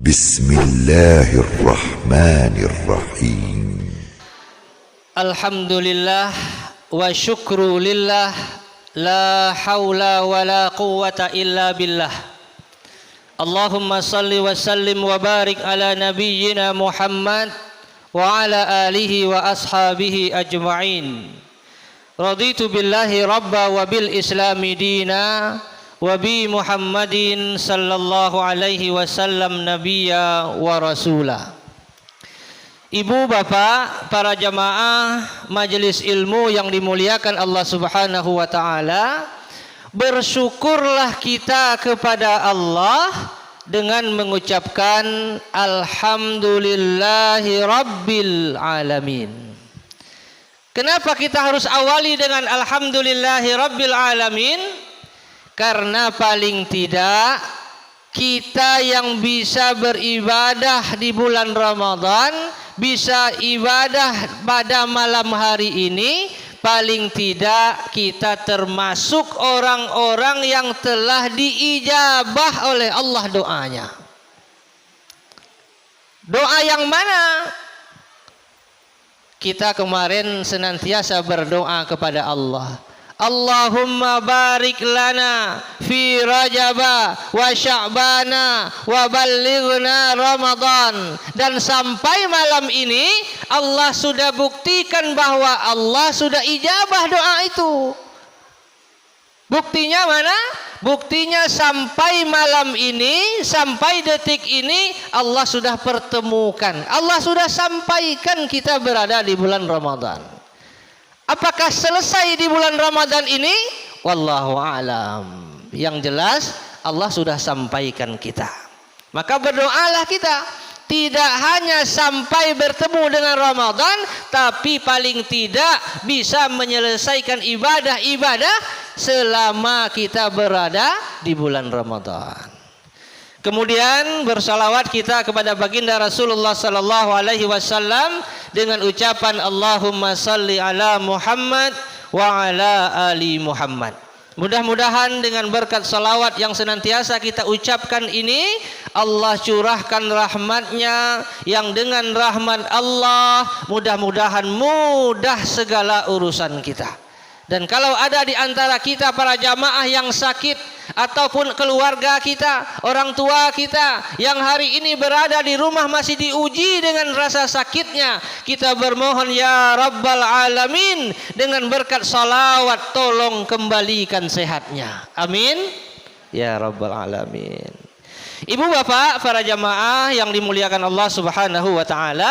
Bismillahirrahmanirrahim. Alhamdulillah wa syukru lillah, la hawla wa la quwwata illa billah. Allahumma salli wa sallim wa barik ala nabiyyina Muhammad wa ala alihi wa ashabihi ajma'in. Raditu billahi rabba wa bil islami dina wa bi Muhammadin sallallahu alaihi wasallam nabiyya wa rasula. Ibu bapak, para jamaah majelis ilmu yang dimuliakan Allah Subhanahu wa taala, bersyukurlah kita kepada Allah dengan mengucapkan alhamdulillahi rabbil alamin. Kenapa kita harus awali dengan alhamdulillahi rabbil alamin? Karena paling tidak kita yang bisa beribadah di bulan Ramadan, bisa ibadah pada malam hari ini, paling tidak kita termasuk orang-orang yang telah diijabah oleh Allah doanya. Doa yang mana? Kita kemarin senantiasa berdoa kepada Allah. Allahumma barik lana fi Rajaba wa Sya'bana wa ballighna Ramadan. Dan sampai malam ini Allah sudah buktikan bahwa Allah sudah ijabah doa itu. Buktinya mana? Buktinya sampai malam ini, sampai detik ini Allah sudah pertemukan. Allah sudah sampaikan kita berada di bulan Ramadan. Apakah selesai di bulan Ramadan ini? Wallahu a'lam. Yang jelas Allah sudah sampaikan kita. Maka berdoalah kita, tidak hanya sampai bertemu dengan Ramadan, tapi paling tidak bisa menyelesaikan ibadah-ibadah selama kita berada di bulan Ramadan. Kemudian bersalawat kita kepada baginda Rasulullah sallallahu alaihi wasallam dengan ucapan Allahumma salli ala Muhammad wa ala ali Muhammad. Mudah-mudahan dengan berkat salawat yang senantiasa kita ucapkan ini, Allah curahkan rahmatnya, yang dengan rahmat Allah mudah-mudahan mudah segala urusan kita. Dan kalau ada di antara kita para jamaah yang sakit, ataupun keluarga kita, orang tua kita yang hari ini berada di rumah masih diuji dengan rasa sakitnya, kita bermohon ya Rabbal Alamin, dengan berkat salawat tolong kembalikan sehatnya. Amin ya Rabbal Alamin. Ibu bapak, para jamaah yang dimuliakan Allah Subhanahu wa taala,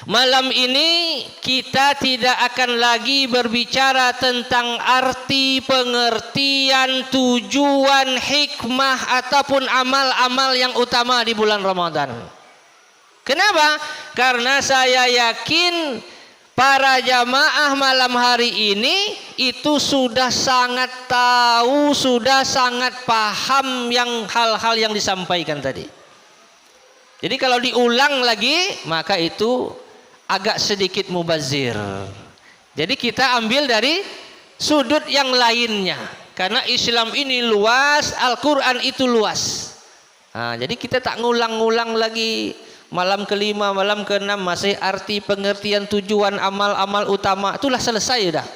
malam ini kita tidak akan lagi berbicara tentang arti, pengertian, tujuan, hikmah ataupun amal-amal yang utama di bulan Ramadan. Kenapa? Karena saya yakin para jamaah malam hari ini itu sudah sangat tahu, sudah sangat paham yang hal-hal yang disampaikan tadi. Jadi kalau diulang lagi maka itu agak sedikit mubazir. Jadi kita ambil dari sudut yang lainnya. Karena Islam ini luas, Al-Quran itu luas. Nah, jadi kita tak ngulang-ngulang lagi. Malam kelima, malam keenam masih arti, pengertian, tujuan, amal-amal utama. Itulah selesai dah.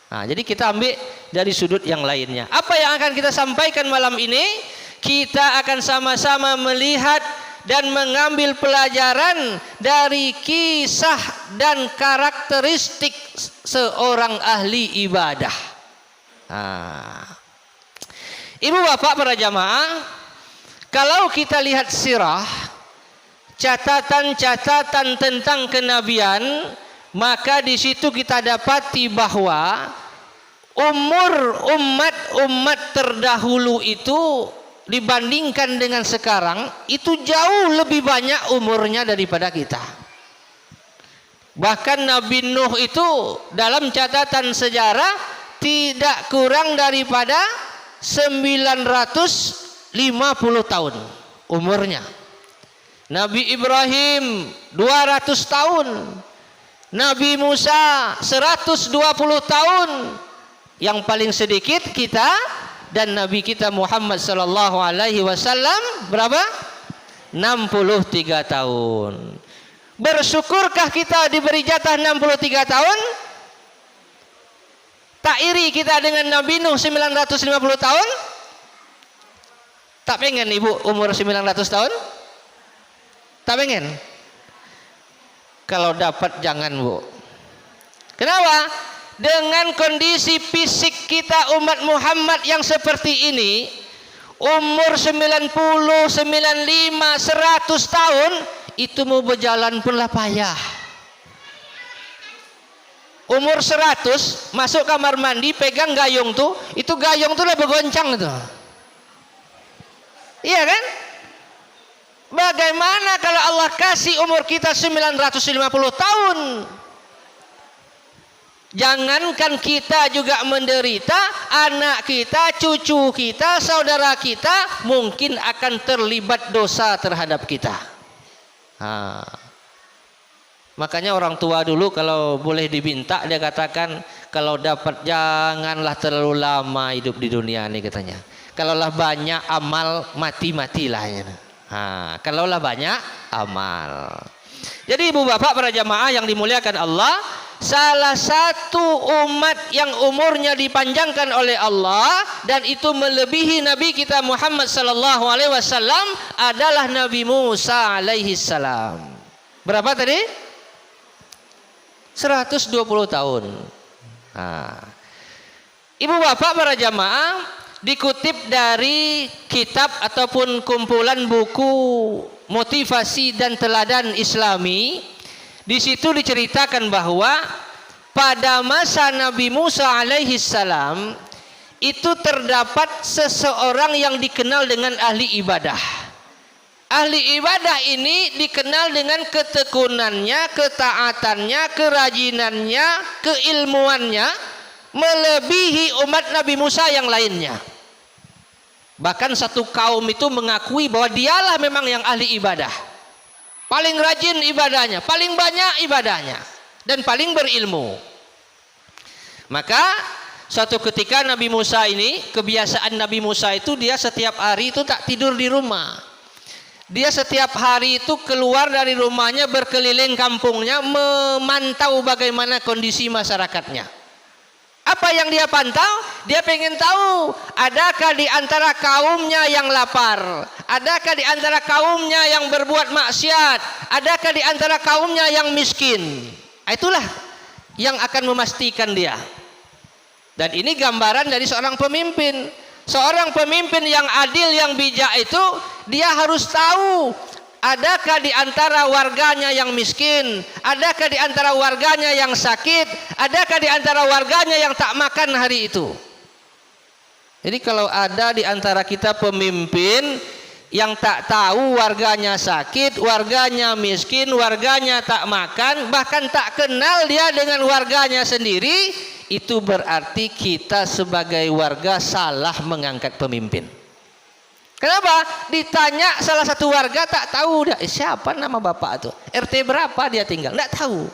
Nah, jadi kita ambil dari sudut yang lainnya. Apa yang akan kita sampaikan malam ini? Kita akan sama-sama melihat dan mengambil pelajaran dari kisah dan karakteristik seorang ahli ibadah. Ibu bapak para jamaah, kalau kita lihat sirah, catatan-catatan tentang kenabian, maka di situ kita dapati bahwa umur umat terdahulu itu dibandingkan dengan sekarang itu jauh lebih banyak umurnya daripada kita. Bahkan Nabi Nuh itu dalam catatan sejarah tidak kurang daripada 950 tahun umurnya. Nabi Ibrahim 200 tahun. Nabi Musa 120 tahun. Yang paling sedikit kita dan Nabi kita Muhammad sallallahu alaihi wasallam berapa? 63 tahun. Bersyukurkah kita diberi jatah 63 tahun? Tak iri kita dengan Nabi Nuh 950 tahun? Tak pengen ibu umur 900 tahun? Tak pengen? Kalau dapat jangan bu. Kenapa? Dengan kondisi fisik kita umat Muhammad yang seperti ini, umur 90, 95, 100 tahun, itu mau berjalan punlah payah. Umur 100 masuk kamar mandi pegang gayung tuh, itu gayung tuh lah bergoncang tuh. Iya kan? Bagaimana kalau Allah kasih umur kita 950 tahun? Jangankan kita juga menderita, anak kita, cucu kita, saudara kita mungkin akan terlibat dosa terhadap kita. Makanya orang tua dulu kalau boleh diminta dia katakan kalau dapat janganlah terlalu lama hidup di dunia ini katanya. Kalaulah banyak amal mati-matilah ya. Kalaulah banyak amal. Jadi ibu bapak para jamaah yang dimuliakan Allah, salah satu umat yang umurnya dipanjangkan oleh Allah dan itu melebihi Nabi kita Muhammad sallallahu alaihi wasallam adalah Nabi Musa alaihi salam. Berapa tadi? 120 tahun. Ibu bapak para jamaah, dikutip dari kitab ataupun kumpulan buku motivasi dan teladan Islami, di situ diceritakan bahwa pada masa Nabi Musa alaihi salam itu terdapat seseorang yang dikenal dengan ahli ibadah. Ahli ibadah ini dikenal dengan ketekunannya, ketaatannya, kerajinannya, keilmuannya melebihi umat Nabi Musa yang lainnya. Bahkan satu kaum itu mengakui bahwa dialah memang yang ahli ibadah. Paling rajin ibadahnya, paling banyak ibadahnya, dan paling berilmu. Maka suatu ketika Nabi Musa ini, kebiasaan Nabi Musa itu dia setiap hari itu tak tidur di rumah. Dia setiap hari itu keluar dari rumahnya berkeliling kampungnya memantau bagaimana kondisi masyarakatnya. Apa yang dia pantau? Dia pengen tahu adakah di antara kaumnya yang lapar, adakah di antara kaumnya yang berbuat maksiat, adakah di antara kaumnya yang miskin. Itulah yang akan memastikan dia. Dan ini gambaran dari seorang pemimpin. Seorang pemimpin yang adil, yang bijak itu dia harus tahu adakah di antara warganya yang miskin, adakah di antara warganya yang sakit, adakah di antara warganya yang tak makan hari itu. Jadi kalau ada di antara kita pemimpin yang tak tahu warganya sakit, warganya miskin, warganya tak makan, bahkan tak kenal dia dengan warganya sendiri, itu berarti kita sebagai warga salah mengangkat pemimpin. Kenapa? Ditanya salah satu warga tak tahu dah siapa nama bapak itu, RT berapa dia tinggal, tak tahu.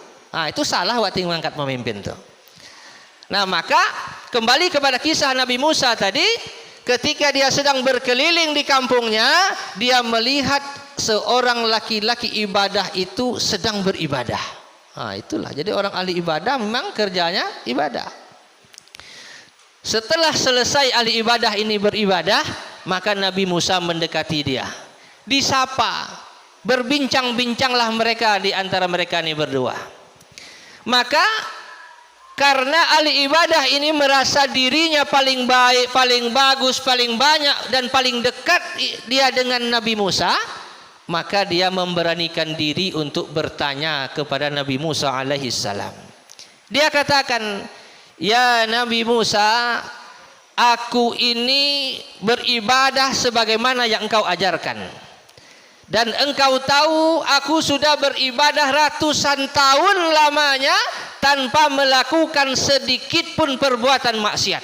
Itu salah waktu mengangkat pemimpin tuh. Nah maka kembali kepada kisah Nabi Musa tadi, ketika dia sedang berkeliling di kampungnya, dia melihat seorang laki-laki ibadah itu sedang beribadah. Itulah, jadi orang ahli ibadah memang kerjanya ibadah. Setelah selesai ahli ibadah ini beribadah, maka Nabi Musa mendekati dia, disapa, berbincang-bincanglah mereka di antara mereka ini berdua. Maka karena ahli ibadah ini merasa dirinya paling baik, paling bagus, paling banyak dan paling dekat dia dengan Nabi Musa, maka dia memberanikan diri untuk bertanya kepada Nabi Musa alaihi salam. Dia katakan, "Ya Nabi Musa, aku ini beribadah sebagaimana yang engkau ajarkan. Dan engkau tahu aku sudah beribadah ratusan tahun lamanya tanpa melakukan sedikit pun perbuatan maksiat.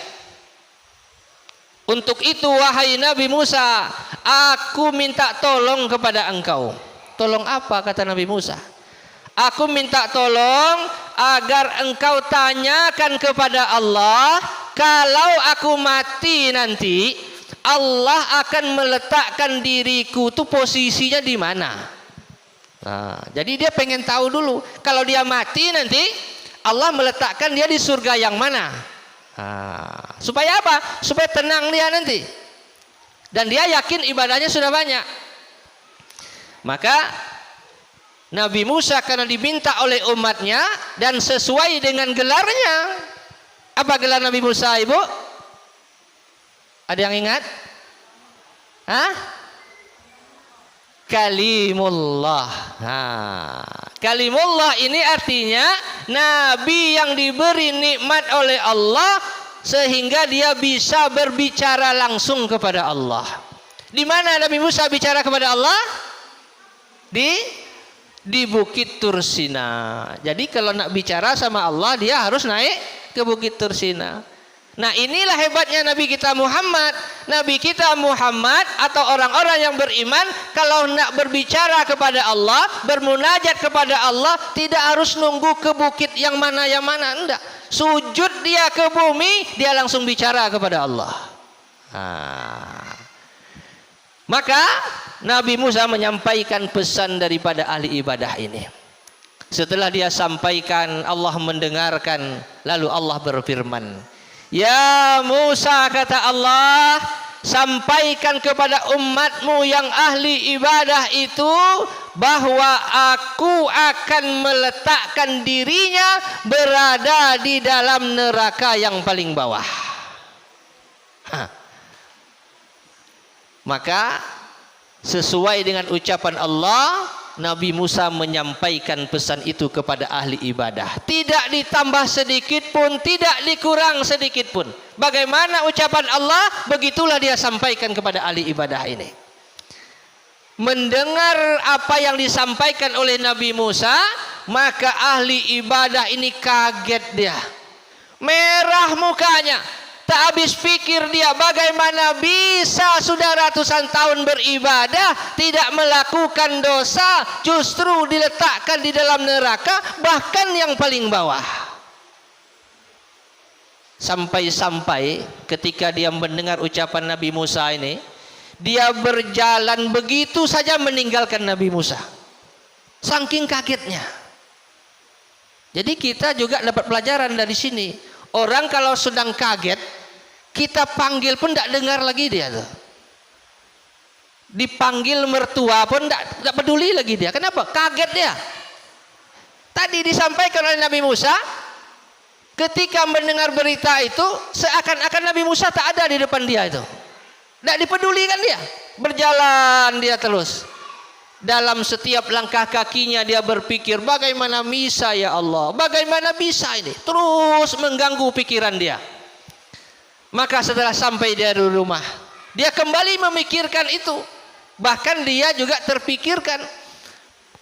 Untuk itu wahai Nabi Musa, aku minta tolong kepada engkau." Tolong apa? Kata Nabi Musa. "Aku minta tolong agar engkau tanyakan kepada Allah, kalau aku mati nanti, Allah akan meletakkan diriku tuh posisinya di mana. Nah, jadi dia pengen tahu dulu, kalau dia mati nanti Allah meletakkan dia di surga yang mana. Nah, supaya apa? Supaya tenang dia nanti. Dan dia yakin ibadahnya sudah banyak. Maka Nabi Musa karena diminta oleh umatnya dan sesuai dengan gelarnya. Apa gelar Nabi Musa, Ibu? Ada yang ingat? Hah? Kalimullah. Kalimullah ini artinya Nabi yang diberi nikmat oleh Allah sehingga dia bisa berbicara langsung kepada Allah. Di mana Nabi Musa bicara kepada Allah? Di Bukit Tursina. Jadi kalau nak bicara sama Allah dia harus naik ke Bukit Tursina. Nah, inilah hebatnya Nabi kita Muhammad. Nabi kita Muhammad atau orang-orang yang beriman kalau nak berbicara kepada Allah, bermunajat kepada Allah, tidak harus nunggu ke bukit yang mana enggak. Sujud dia ke bumi, dia langsung bicara kepada Allah. Maka Nabi Musa menyampaikan pesan daripada ahli ibadah ini. Setelah dia sampaikan, Allah mendengarkan, lalu Allah berfirman, "Ya Musa," kata Allah, "sampaikan kepada umatmu yang ahli ibadah itu bahwa aku akan meletakkan dirinya berada di dalam neraka yang paling bawah." Maka sesuai dengan ucapan Allah, Nabi Musa menyampaikan pesan itu kepada ahli ibadah. Tidak ditambah sedikit pun, tidak dikurang sedikit pun. Bagaimana ucapan Allah, begitulah dia sampaikan kepada ahli ibadah ini. Mendengar apa yang disampaikan oleh Nabi Musa, maka ahli ibadah ini kaget dia. Merah mukanya. Tak habis pikir dia, bagaimana bisa sudah ratusan tahun beribadah tidak melakukan dosa, justru diletakkan di dalam neraka, bahkan yang paling bawah. Sampai-sampai ketika dia mendengar ucapan Nabi Musa ini, dia berjalan begitu saja meninggalkan Nabi Musa. Saking kagetnya. Jadi kita juga dapat pelajaran dari sini. Orang kalau sedang kaget, kita panggil pun tidak dengar lagi dia tuh. Dipanggil mertua pun tidak peduli lagi dia. Kenapa? Kaget dia. Tadi disampaikan oleh Nabi Musa, ketika mendengar berita itu, seakan-akan Nabi Musa tak ada di depan dia itu. Tidak dipedulikan dia. Berjalan dia terus. Dalam setiap langkah kakinya dia berpikir, bagaimana bisa ya Allah, bagaimana bisa ini, terus mengganggu pikiran dia. Maka setelah sampai dari rumah, dia kembali memikirkan itu. Bahkan dia juga terpikirkan,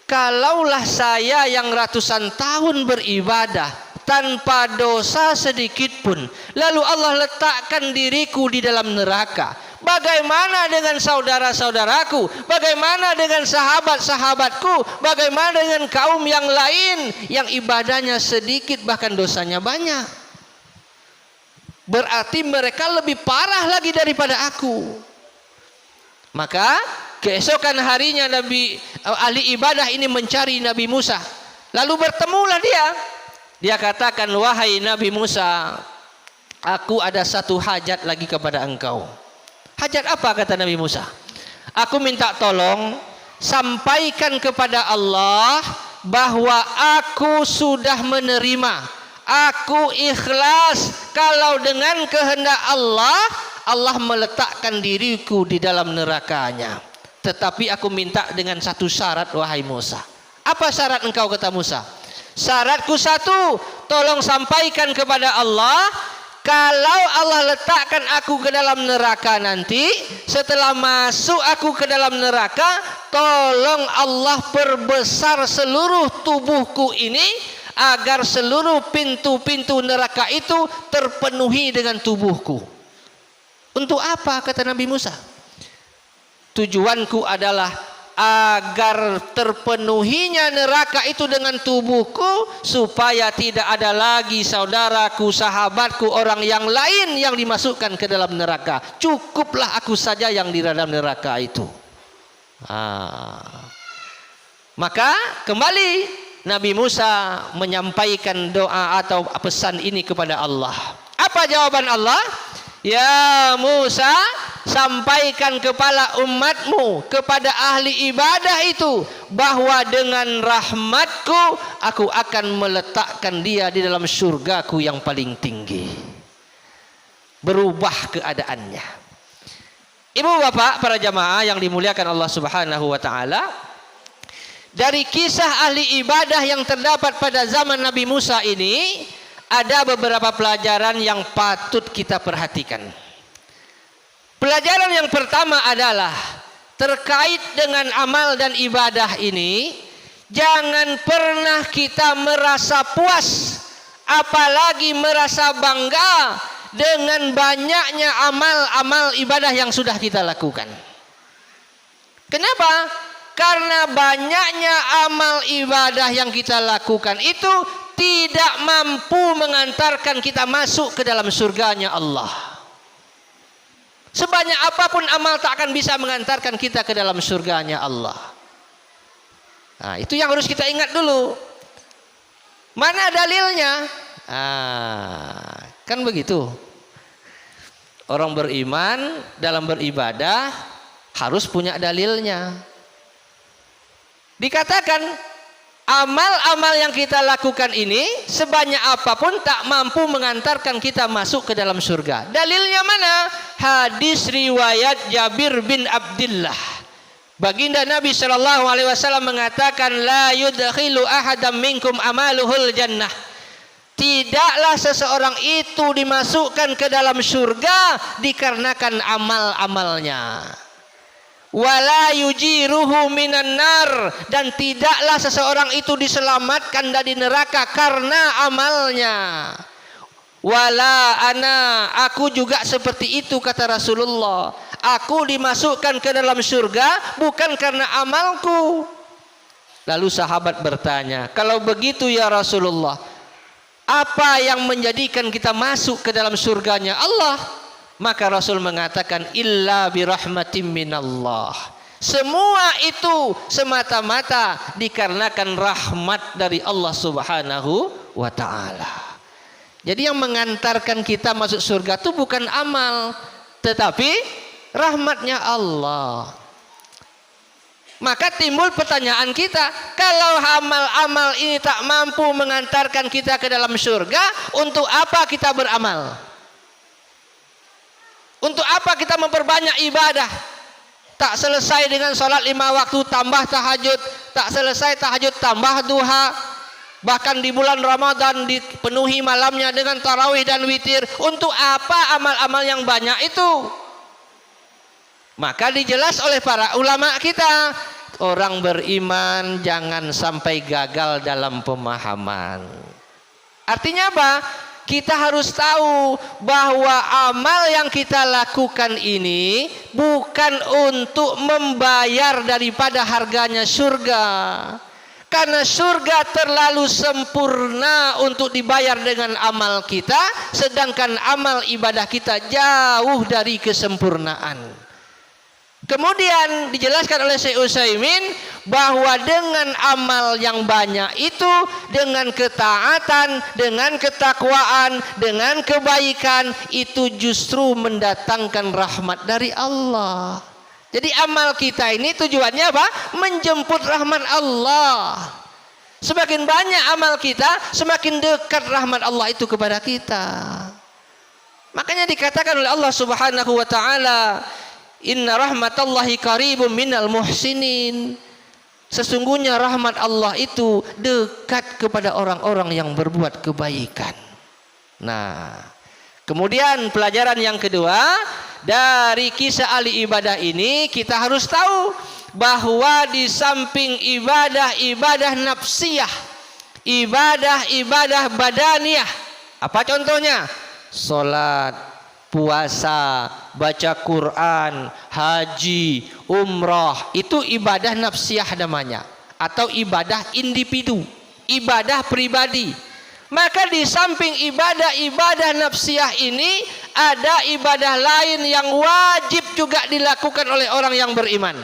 kalaulah saya yang ratusan tahun beribadah tanpa dosa sedikit pun, lalu Allah letakkan diriku di dalam neraka, bagaimana dengan saudara-saudaraku? Bagaimana dengan sahabat-sahabatku? Bagaimana dengan kaum yang lain yang ibadahnya sedikit bahkan dosanya banyak? Berarti mereka lebih parah lagi daripada aku. Maka keesokan harinya ahli ibadah ini mencari Nabi Musa. Lalu bertemulah dia. Dia katakan, wahai Nabi Musa, aku ada satu hajat lagi kepada engkau. Hajat apa, kata Nabi Musa? Aku minta tolong sampaikan kepada Allah bahwa aku sudah menerima, aku ikhlas kalau dengan kehendak Allah, Allah meletakkan diriku di dalam nerakanya. Tetapi aku minta dengan satu syarat, wahai Musa. Apa syarat engkau, kata Musa? Syaratku satu, tolong sampaikan kepada Allah, kalau Allah letakkan aku ke dalam neraka nanti, setelah masuk aku ke dalam neraka, tolong Allah perbesar seluruh tubuhku ini, agar seluruh pintu-pintu neraka itu terpenuhi dengan tubuhku. Untuk apa, kata Nabi Musa? Tujuanku adalah agar terpenuhinya neraka itu dengan tubuhku, supaya tidak ada lagi saudaraku, sahabatku, orang yang lain yang dimasukkan ke dalam neraka. Cukuplah aku saja yang di dalam neraka itu. Maka kembali Nabi Musa menyampaikan doa atau pesan ini kepada Allah. Apa jawaban Allah? Ya Musa, sampaikan kepada umatmu, kepada ahli ibadah itu, bahwa dengan rahmatku aku akan meletakkan dia di dalam surgaku yang paling tinggi. Berubah keadaannya. Ibu bapak para jamaah yang dimuliakan Allah Subhanahu wa taala, dari kisah ahli ibadah yang terdapat pada zaman Nabi Musa ini, ada beberapa pelajaran yang patut kita perhatikan. Pelajaran yang pertama adalah terkait dengan amal dan ibadah ini, jangan pernah kita merasa puas, apalagi merasa bangga dengan banyaknya amal-amal ibadah yang sudah kita lakukan. Kenapa? Karena banyaknya amal ibadah yang kita lakukan itu tidak mampu mengantarkan kita masuk ke dalam surganya Allah. Sebanyak apapun amal tak akan bisa mengantarkan kita ke dalam surganya Allah. Nah, itu yang harus kita ingat dulu. Mana dalilnya? Kan begitu. Orang beriman dalam beribadah harus punya dalilnya. Dikatakan amal-amal yang kita lakukan ini sebanyak apapun tak mampu mengantarkan kita masuk ke dalam surga. Dalilnya mana? Hadis riwayat Jabir bin Abdullah. Baginda Nabi SAW mengatakan, la yudkhilu ahadam minkum amaluhul jannah. Tidaklah seseorang itu dimasukkan ke dalam surga dikarenakan amal-amalnya. Wala yujiruhu minan nar, dan tidaklah seseorang itu diselamatkan dari neraka karena amalnya. Wala ana, aku juga seperti itu, kata Rasulullah. Aku dimasukkan ke dalam surga bukan karena amalku. Lalu sahabat bertanya, kalau begitu ya Rasulullah, apa yang menjadikan kita masuk ke dalam surganya Allah? Maka Rasul mengatakan, illa birahmatim minallah. Semua itu semata-mata dikarenakan rahmat dari Allah Subhanahu wa ta'ala. Jadi yang mengantarkan kita masuk surga itu bukan amal, tetapi rahmatnya Allah. Maka timbul pertanyaan kita, kalau amal-amal ini tak mampu mengantarkan kita ke dalam surga, untuk apa kita beramal? Untuk apa kita memperbanyak ibadah? Tak selesai dengan sholat 5 waktu tambah tahajud, tak selesai tahajud tambah duha. Bahkan di bulan Ramadan dipenuhi malamnya dengan tarawih dan witir. Untuk apa amal-amal yang banyak itu? Maka dijelas oleh para ulama kita, orang beriman jangan sampai gagal dalam pemahaman. Artinya apa? Kita harus tahu bahwa amal yang kita lakukan ini bukan untuk membayar daripada harganya surga. Karena surga terlalu sempurna untuk dibayar dengan amal kita, sedangkan amal ibadah kita jauh dari kesempurnaan. Kemudian dijelaskan oleh Syekh Utsaimin bahwa dengan amal yang banyak itu, dengan ketaatan, dengan ketakwaan, dengan kebaikan, itu justru mendatangkan rahmat dari Allah. Jadi amal kita ini tujuannya apa? Menjemput rahmat Allah. Semakin banyak amal kita, semakin dekat rahmat Allah itu kepada kita. Makanya dikatakan oleh Allah Subhanahu wa taala, inna rahmatallahi qaribun minal muhsinin. Sesungguhnya rahmat Allah itu dekat kepada orang-orang yang berbuat kebaikan. Nah, kemudian pelajaran yang kedua dari kisah ahli ibadah ini, kita harus tahu bahwa di samping ibadah-ibadah nafsiyah, ibadah-ibadah badaniyah, apa contohnya? Salat, puasa, baca Quran, haji, umrah, itu ibadah nafsiyah namanya, atau ibadah individu, ibadah pribadi. Maka di samping ibadah-ibadah nafsiyah ini, ada ibadah lain yang wajib juga dilakukan oleh orang yang beriman.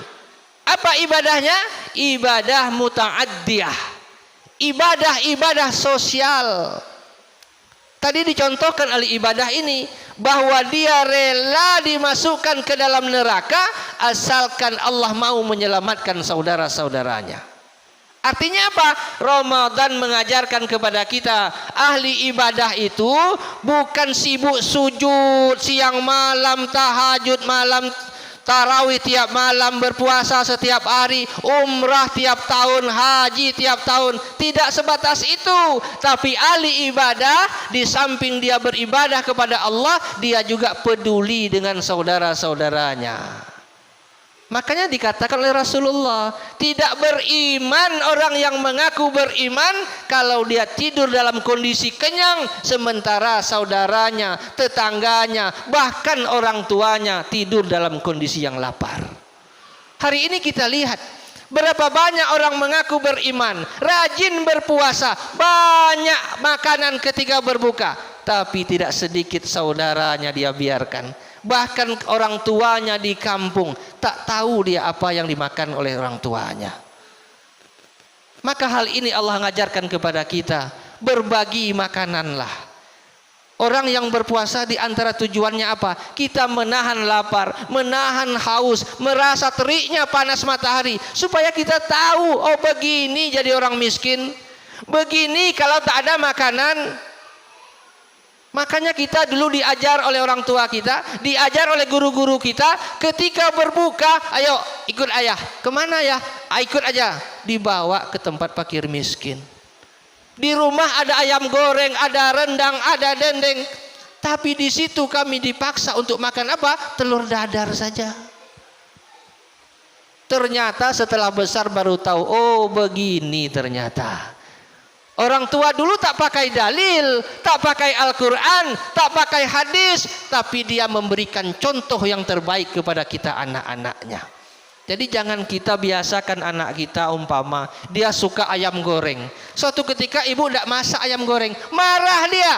Apa ibadahnya? Ibadah muta'addiyah, ibadah-ibadah sosial. Tadi dicontohkan oleh ibadah ini bahwa dia rela dimasukkan ke dalam neraka asalkan Allah mau menyelamatkan saudara-saudaranya. Artinya apa? Ramadan mengajarkan kepada kita, ahli ibadah itu bukan sibuk sujud siang malam, tahajud malam, tarawih tiap malam, berpuasa setiap hari, umrah tiap tahun, haji tiap tahun. Tidak sebatas itu. Tapi ahli ibadah, di samping dia beribadah kepada Allah, dia juga peduli dengan saudara-saudaranya. Makanya dikatakan oleh Rasulullah, tidak beriman orang yang mengaku beriman kalau dia tidur dalam kondisi kenyang, sementara saudaranya, tetangganya, bahkan orang tuanya tidur dalam kondisi yang lapar. Hari ini kita lihat berapa banyak orang mengaku beriman, rajin berpuasa, banyak makanan ketika berbuka, tapi tidak sedikit saudaranya dia biarkan. Bahkan orang tuanya di kampung tak tahu dia apa yang dimakan oleh orang tuanya. Maka hal ini Allah mengajarkan kepada kita, berbagi makananlah. Orang yang berpuasa di antara tujuannya apa? Kita menahan lapar, menahan haus, merasa teriknya panas matahari, supaya kita tahu, oh begini jadi orang miskin, begini kalau tak ada makanan. Makanya kita dulu diajar oleh orang tua kita, diajar oleh guru-guru kita, ketika berbuka, ayo ikut ayah. Kemana ya? Ikut aja. Dibawa ke tempat fakir miskin. Di rumah ada ayam goreng, ada rendang, ada dendeng. Tapi di situ kami dipaksa untuk makan apa? Telur dadar saja. Ternyata setelah besar baru tahu, oh begini ternyata. Orang tua dulu tak pakai dalil, tak pakai Al-Quran, tak pakai hadis, tapi dia memberikan contoh yang terbaik kepada kita anak-anaknya. Jadi jangan kita biasakan anak kita, umpama dia suka ayam goreng, suatu ketika ibu tidak masak ayam goreng, marah dia.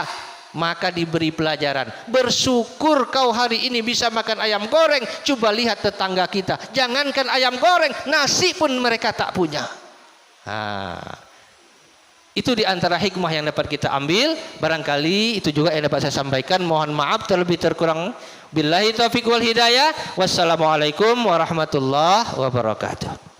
Maka diberi pelajaran, bersyukur kau hari ini bisa makan ayam goreng. Coba lihat tetangga kita, jangankan ayam goreng, nasi pun mereka tak punya. Itu di antara hikmah yang dapat kita ambil. Barangkali itu juga yang dapat saya sampaikan. Mohon maaf terlebih terkurang. Billahi taufiq wal hidayah. Wassalamualaikum warahmatullahi wabarakatuh.